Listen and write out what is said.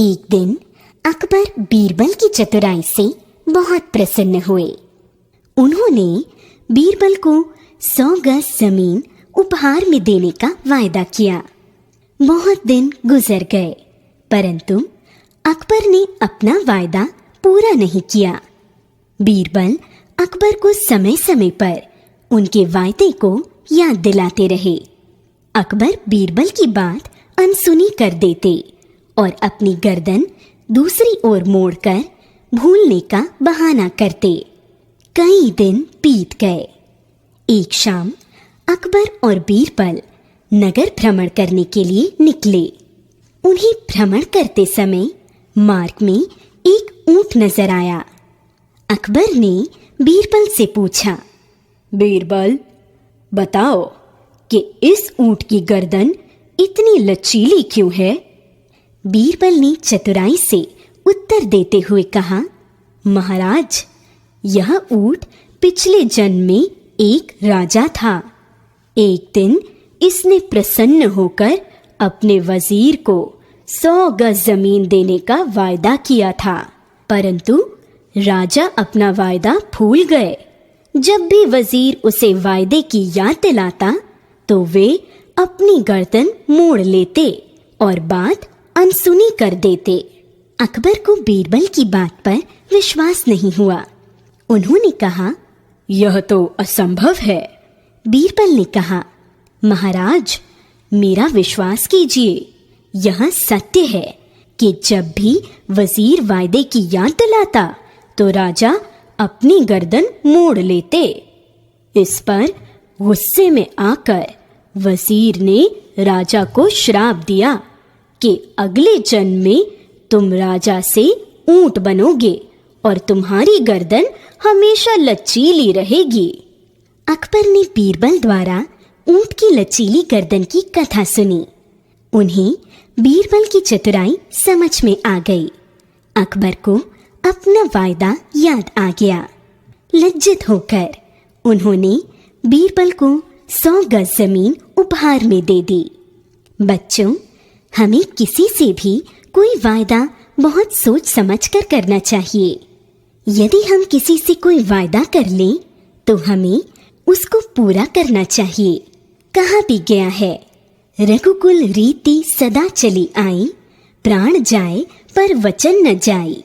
एक दिन अकबर बीरबल की चतुराई से बहुत प्रसन्न हुए। उन्होंने बीरबल को 100 गज जमीन उपहार में देने का वायदा किया। बहुत दिन गुजर गए, परंतु अकबर ने अपना वायदा पूरा नहीं किया। बीरबल अकबर को समय समय पर उनके वायदे को याद दिलाते रहे। अकबर बीरबल की बात अनसुनी कर देते और अपनी गर्दन दूसरी ओर मोड़कर भूलने का बहाना करते। कई दिन बीत गए। एक शाम अकबर और बीरबल नगर भ्रमण करने के लिए निकले। उन्हें भ्रमण करते समय मार्ग में एक ऊंट नजर आया। अकबर ने बीरबल से पूछा, बीरबल, बताओ कि इस ऊंट की गर्दन इतनी लचीली क्यों है? बीरबल ने चतुराई से उत्तर देते हुए कहा, महाराज, यह ऊंट पिछले जन्म में एक राजा था। एक दिन इसने प्रसन्न होकर अपने वजीर को 100 गज जमीन देने का वायदा किया था, परंतु राजा अपना वायदा भूल गए। जब भी वजीर उसे वायदे की याद दिलाता तो वे अपनी गर्दन मोड़ लेते और बात अनसुनी कर देते। अकबर को बीरबल की बात पर विश्वास नहीं हुआ। उन्होंने कहा, यह तो असंभव है। बीरबल ने कहा, महाराज, मेरा विश्वास कीजिए। यह सत्य है कि जब भी वजीर वायदे की याद दिलाता तो राजा अपनी गर्दन मोड़ लेते। इस पर गुस्से में आकर वजीर ने राजा को श्राप दिया कि अगले जन्म में तुम राजा से ऊंट बनोगे और तुम्हारी गर्दन हमेशा लचीली रहेगी। अकबर ने बीरबल द्वारा ऊंट की लचीली गर्दन की कथा सुनी। उन्हें बीरबल की चतुराई समझ में आ गई। अकबर को अपना वायदा याद आ गया। लज्जित होकर उन्होंने बीरबल को 100 गज जमीन उपहार में दे दी। बच्चों, हमें किसी से भी कोई वायदा बहुत सोच समझ कर करना चाहिए। यदि हम किसी से कोई वायदा कर लें तो हमें उसको पूरा करना चाहिए। कहा भी गया है, रघुकुल रीति सदा चली आई, प्राण जाए पर वचन न जाए।